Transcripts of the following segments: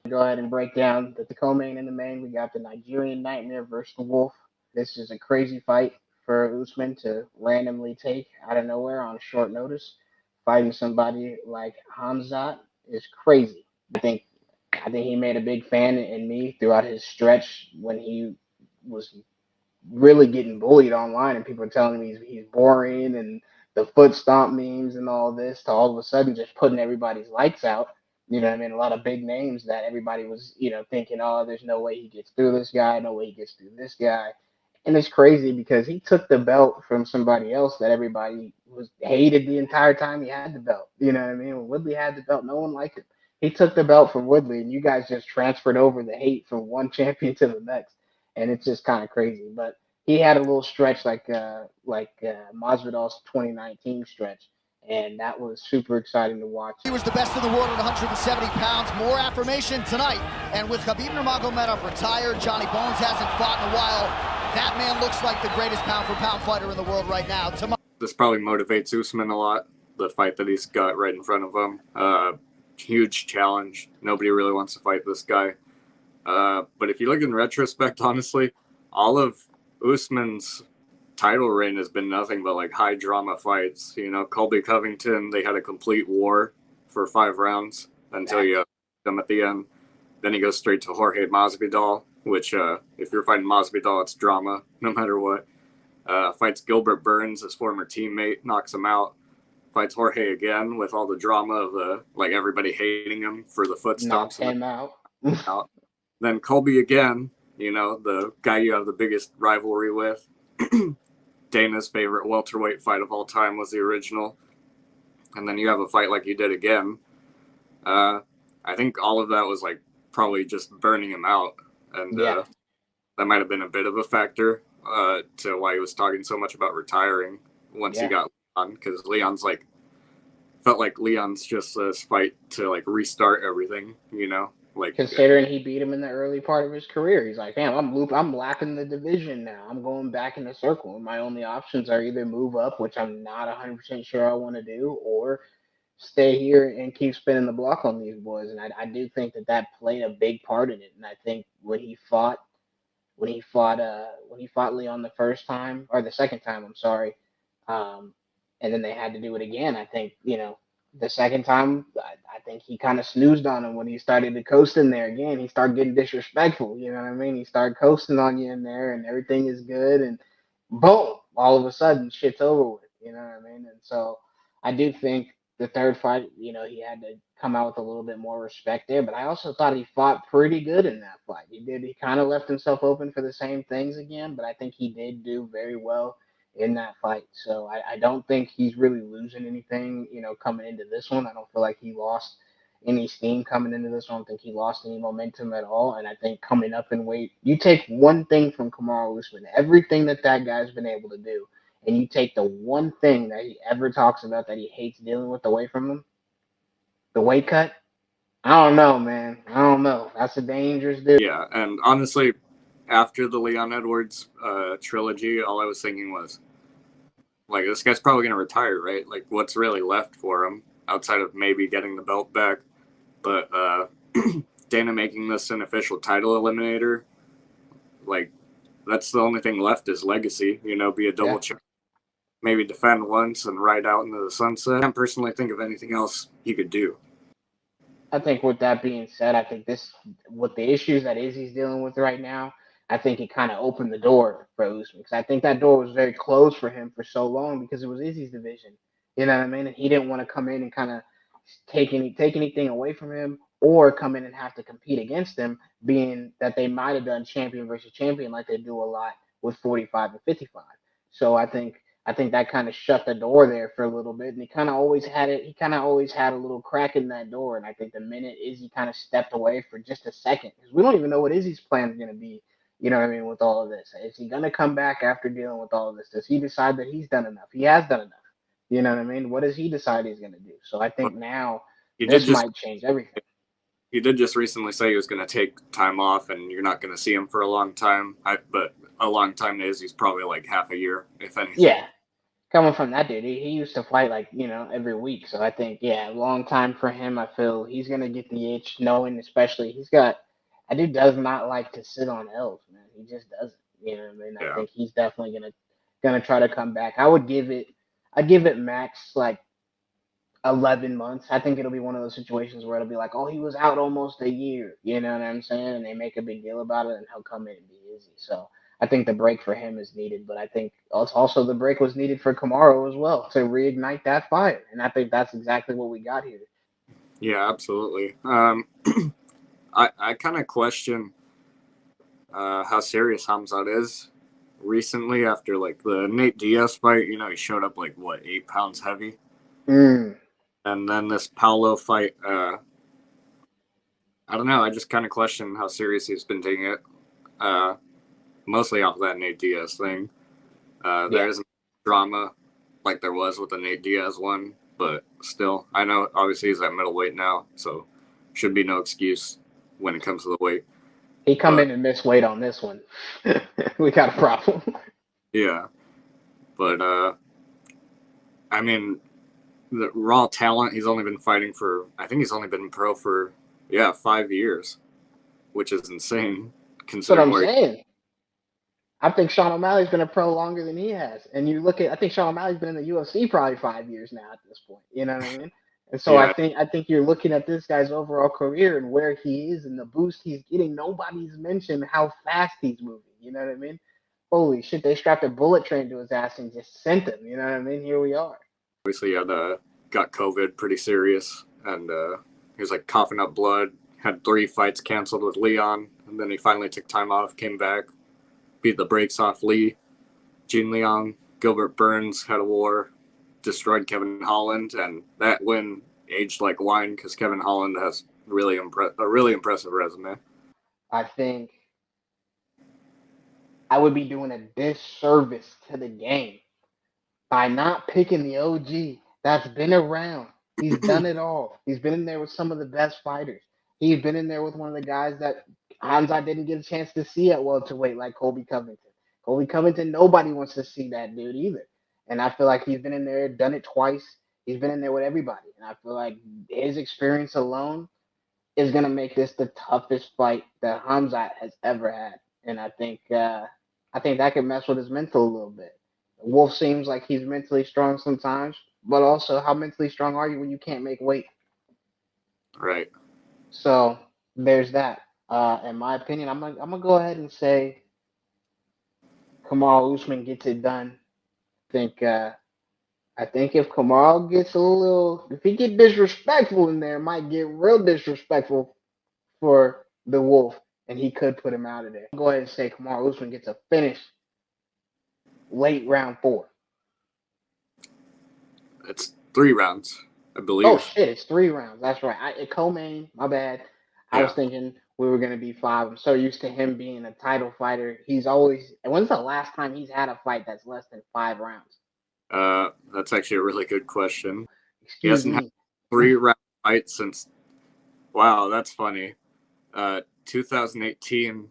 Go ahead and break down the co-main and the main. We got the Nigerian Nightmare versus the Wolf. This is a crazy fight for Usman to randomly take out of nowhere on short notice. Fighting somebody like Khamzat is crazy. think I think he made a big fan in me throughout his stretch when he was really getting bullied online and people are telling me he's boring and the foot stomp memes and all this to all of a sudden just putting everybody's lights out. You know what I mean? A lot of big names that everybody was, thinking, oh, there's no way he gets through this guy, no way he gets through this guy. And it's crazy because he took the belt from somebody else that everybody was hated the entire time he had the belt. You know what I mean? When Woodley had the belt, no one liked him. He took the belt from Woodley, and you guys just transferred over the hate from one champion to the next, and it's just kind of crazy. But he had a little stretch like Masvidal's 2019 stretch, and that was super exciting to watch. He was the best in the world at 170 pounds. More affirmation tonight. And with Khabib Nurmagomedov retired, Johnny Bones hasn't fought in a while. That man looks like the greatest pound-for-pound fighter in the world right now. This probably motivates Usman a lot, the fight that he's got right in front of him. Huge challenge. Nobody really wants to fight this guy. But if you look in retrospect, honestly, all of Usman's title reign has been nothing but like high drama fights. You know, Colby Covington, they had a complete war for 5 rounds until you them at the end. Then he goes straight to Jorge Masvidal, which if you're fighting Masvidal, it's drama no matter what. Fights Gilbert Burns, his former teammate, knocks him out. Fights Jorge again with all the drama of everybody hating him for the foot stomps. Knocks him out. Then Colby again, the guy you have the biggest rivalry with. Dana's favorite welterweight fight of all time was the original. And then you have a fight like you did again. I think all of that was like probably just burning him out. And that might have been a bit of a factor to why he was talking so much about retiring once he got Leon. Because Leon's felt like Leon's just this fight to restart everything, Considering he beat him in the early part of his career, he's like, damn, I'm lacking the division now. I'm going back in the circle. And my only options are either move up, which I'm not 100% sure I want to do, or stay here and keep spinning the block on these boys. And I do think that played a big part in it. And I think when he fought Leon the first time or the second time, I'm sorry, and then they had to do it again. I think the second time, I think he kind of snoozed on him when he started to coast in there again. He started getting disrespectful. You know what I mean? He started coasting on you in there, and everything is good, and boom, all of a sudden, shit's over with. You know what I mean? And so I do think the third fight, he had to come out with a little bit more respect there. But I also thought he fought pretty good in that fight. He did. He kind of left himself open for the same things again, but I think he did do very well in that fight. So I don't think he's really losing anything, coming into this one. I don't feel like he lost any steam coming into this one. I don't think he lost any momentum at all. And I think coming up in weight, you take one thing from Kamaru Usman, everything that guy's been able to do, and you take the one thing that he ever talks about that he hates dealing with away from him, the weight cut. I don't know, man. I don't know. That's a dangerous dude. Yeah, and honestly, after the Leon Edwards trilogy, all I was thinking was, this guy's probably going to retire, right? What's really left for him outside of maybe getting the belt back? But Dana making this an official title eliminator, that's the only thing left is legacy, be a double champ. Maybe defend once and ride out into the sunset. I can't personally think of anything else he could do. I think with that being said, I think with the issues that Izzy's dealing with right now, I think it kind of opened the door for Usman. Because I think that door was very closed for him for so long because it was Izzy's division. You know what I mean? And he didn't want to come in and kind of take anything away from him or come in and have to compete against him, being that they might have done champion versus champion like they do a lot with 45 and 55. So I think that kind of shut the door there for a little bit, and he kind of always had it. He kind of always had a little crack in that door, and I think the minute Izzy kind of stepped away for just a second, because we don't even know what Izzy's plan is going to be. You know what I mean? With all of this, is he going to come back after dealing with all of this? Does he decide that he's done enough? He has done enough. You know what I mean? What does he decide he's going to do? So I think now this might change everything. He did just recently say he was going to take time off, and you're not going to see him for a long time. But a long time to Izzy's probably half a year, if anything. Yeah. coming from that dude, he used to fight like, every week. So I think, yeah, long time for him. I feel he's gonna get the itch, knowing especially that dude does not like to sit on L's, man. He just doesn't. You know what I mean? I Yeah. think he's definitely gonna try to come back. I'd give it max like 11 months. I think it'll be one of those situations where it'll be like, oh, he was out almost a year. You know what I'm saying? And they make a big deal about it, and he'll come in and be easy. So I think the break for him is needed, but I think also the break was needed for Kamaru as well to reignite that fire. And I think that's exactly what we got here. Yeah, absolutely. I kind of question how serious Khamzat is recently after like the Nate Diaz fight. He showed up like what 8 pounds heavy, Mm. and then this Paulo fight. I don't know. I just kind of question how serious he's been taking it. Mostly off that Nate Diaz thing. There isn't drama like there was with the Nate Diaz one, but still, I know obviously he's at middleweight now, so should be no excuse when it comes to the weight. He come in and miss weight on this one. We got a problem. Yeah, but I mean, the raw talent. He's only been fighting for. I think he's only been pro for 5 years, which is insane That's what considering I'm where. saying. I think Sean O'Malley's been a pro longer than he has. And I think Sean O'Malley's been in the UFC probably 5 years now at this point. You know what I mean? And so Yeah, I think you're looking at this guy's overall career and where he is and the boost he's getting. Nobody's mentioned how fast he's moving. You know what I mean? Holy shit, they strapped a bullet train to his ass and just sent him. You know what I mean? Here we are. obviously got COVID pretty serious, and he was like coughing up blood. Had 3 fights canceled with Leon, and then he finally took time off, came back, beat the brakes off Lee, Gene Leong, Gilbert Burns had a war, destroyed Kevin Holland, and that win aged like wine because Kevin Holland has a really impressive resume. I think I would be doing a disservice to the game by not picking the OG that's been around. He's done it all. He's been in there with some of the best fighters. He's been in there with one of the guys that Khamzat didn't get a chance to see at welterweight, like Colby Covington. Colby Covington, nobody wants to see that dude either. And I feel like he's been in there, done it twice. He's been in there with everybody. And I feel like his experience alone is going to make this the toughest fight that Khamzat has ever had. And I think that could mess with his mental a little bit. Wolf seems like he's mentally strong sometimes, but also how mentally strong are you when you can't make weight? Right. So there's that. In my opinion, I'm gonna go ahead and say Kamaru Usman gets it done. I think if Kamaru gets if he get disrespectful in there, it might get real disrespectful for the Wolf, and he could put him out of there. I'll go ahead and say Kamaru Usman gets a finish late round 4. It's 3 rounds, I believe. Oh shit, it's 3 rounds. That's right. Co-main, my bad. I was thinking we were gonna be 5. I'm so used to him being a title fighter. When's the last time he's had a fight that's less than 5 rounds? That's actually a really good question. He Excuse hasn't had me. 3 round fights since. Wow, that's funny. 2018.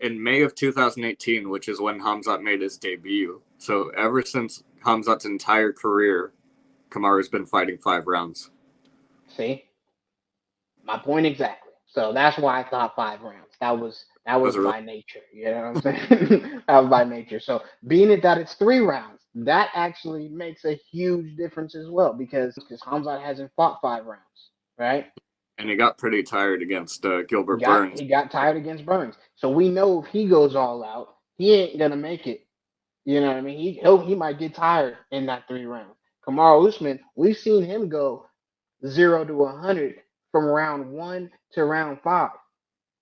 In May of 2018, which is when Khamzat made his debut. So ever since Khamzat's entire career, Kamaru's been fighting 5 rounds. See? My point exactly. So that's why I thought 5 rounds. That was by nature. You know what I'm saying? That was by nature. So being that it's 3 rounds, that actually makes a huge difference as well because Khamzat hasn't fought 5 rounds, right? And he got pretty tired against Gilbert Burns. He got tired against Burns. So we know if he goes all out, he ain't gonna make it. You know what I mean? He might get tired in that 3 rounds. Kamaru Usman, we've seen him go 0 to 100 from round 1 to round 5.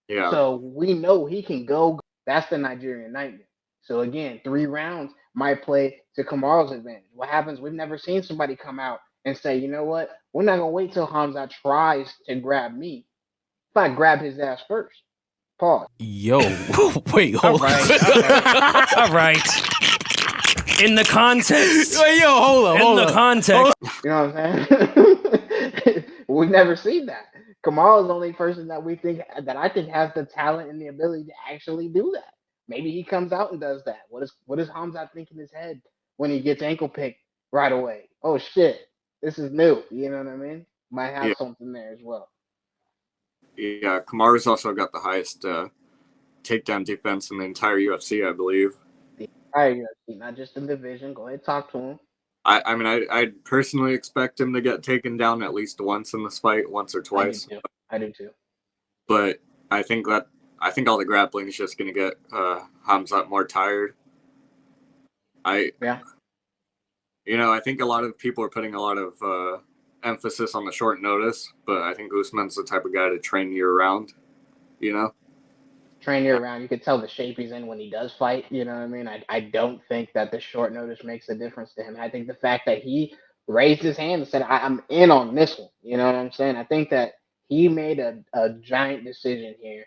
Yeah. So we know he can go. That's the Nigerian nightmare. So again, 3 rounds might play to Kamaru's advantage. What happens? We've never seen somebody come out and say, you know what? We're not gonna wait till Khamzat tries to grab me. If I grab his ass first. Pause. Yo, wait, hold on. All right. In the context. Wait, yo, hold on. In the context. You know what I'm saying? We've never seen that. Kamal is the only person that I think has the talent and the ability to actually do that. Maybe he comes out and does that. What is Khamzat thinking in his head when he gets ankle picked right away. Oh shit, this is new. You know what I mean? Might have Yeah. something there as well. Yeah, Kamaru's also got the highest takedown defense in the entire UFC, I believe. The entire UFC, not just the division. Go ahead, talk to him. I mean, I'd personally expect him to get taken down at least once in this fight, once or twice. I do too. But I think all the grappling is just going to get Khamzat more tired. Yeah. I think a lot of people are putting a lot of emphasis on the short notice, but I think Usman's the type of guy to train year round. Train year round. You could tell the shape he's in when he does fight. You know what I mean? I don't think that the short notice makes a difference to him. I think the fact that he raised his hand and said, I'm in on this one. You know what I'm saying? I think that he made a giant decision here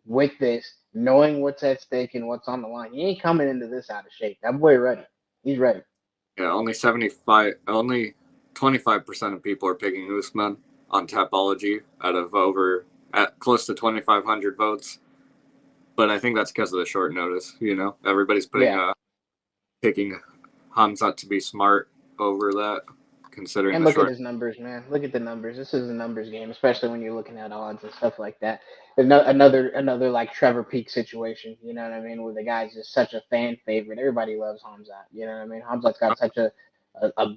with this, knowing what's at stake and what's on the line. He ain't coming into this out of shape. That boy ready. He's ready. Yeah, only 25% of people are picking Usman on Tapology out of at close to 2,500 votes. But I think that's because of the short notice. Everybody's picking Khamzat to be smart over that, considering And the look short. at his numbers, man. Look at the numbers. This is a numbers game, especially when you're looking at odds and stuff like that. Another like Trevor Peak situation. You know what I mean? Where the guy's just such a fan favorite. Everybody loves Khamzat. You know what I mean? Khamzat's got such a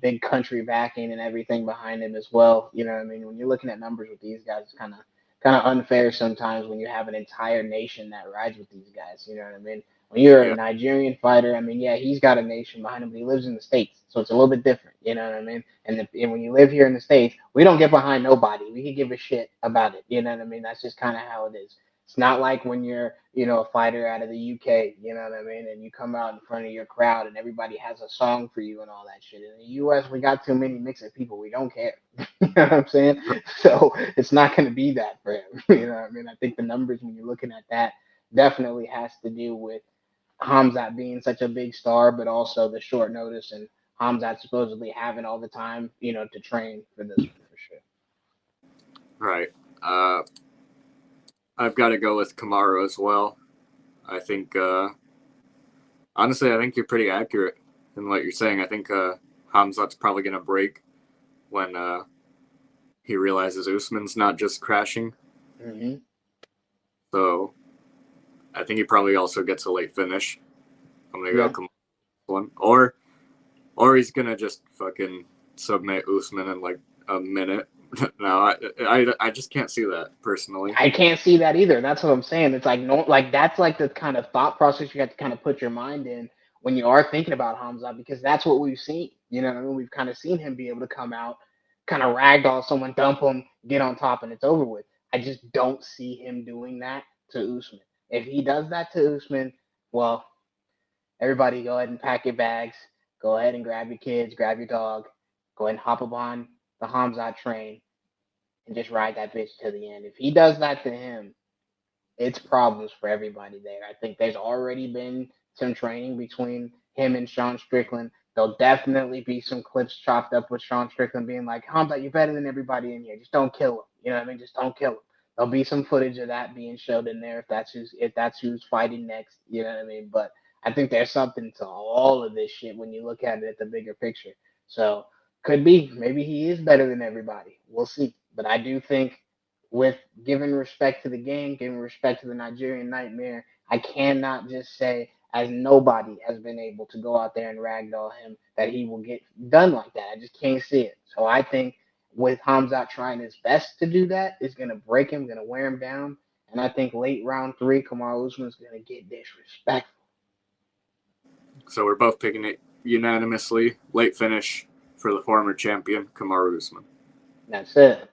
big country backing and everything behind him as well. You know what I mean? When you're looking at numbers with these guys, it's kind of unfair sometimes when you have an entire nation that rides with these guys. You know what I mean? When you're a Nigerian fighter, I mean, yeah, he's got a nation behind him, but he lives in the States, so it's a little bit different. You know what I mean? And when you live here in the States, we don't get behind nobody. We can give a shit about it. You know what I mean? That's just kind of how it is. It's not like when you're, a fighter out of the UK, you know what I mean? And you come out in front of your crowd and everybody has a song for you and all that shit. In the US, we got too many mixed people. We don't care. You know what I'm saying? So it's not going to be that for him. You know what I mean? I think the numbers, when you're looking at that, definitely has to do with Khamzat being such a big star, but also the short notice and Khamzat supposedly having all the time, to train for this one for sure. Right. I've got to go with Kamaru as well. I think, honestly, I think you're pretty accurate in what you're saying. I think Khamzat's probably going to break when he realizes Usman's not just crashing. Mm-hmm. So I think he probably also gets a late finish. I'm going to go Kamaru one. Or he's going to just fucking submit Usman in like a minute. No, I just can't see that personally. I can't see that either. That's what I'm saying. It's like that's like the kind of thought process you have to kind of put your mind in when you are thinking about Khamzat, because that's what we've seen. You know what I mean? We've kind of seen him be able to come out, kind of ragdoll someone, dump him, get on top, and it's over with. I just don't see him doing that to Usman. If he does that to Usman, well, everybody go ahead and pack your bags. Go ahead and grab your kids, grab your dog. Go ahead and hop up on the Khamzat train and just ride that bitch to the end. If he does that to him, it's problems for everybody there. I think there's already been some training between him and Sean Strickland. There'll definitely be some clips chopped up with Sean Strickland being like, Khamzat, you're better than everybody in here. Just don't kill him. You know what I mean? Just don't kill him. There'll be some footage of that being showed in there if that's who's fighting next. You know what I mean? But I think there's something to all of this shit when you look at it at the bigger picture. So could be. Maybe he is better than everybody. We'll see. But I do think, with giving respect to the game, giving respect to the Nigerian Nightmare, I cannot just say, as nobody has been able to go out there and ragdoll him, that he will get done like that. I just can't see it. So I think with Khamzat trying his best to do that, is going to break him, going to wear him down. And I think late round 3, Kamaru Usman is going to get disrespectful. So we're both picking it unanimously. Late finish for the former champion, Kamaru Usman. That's it.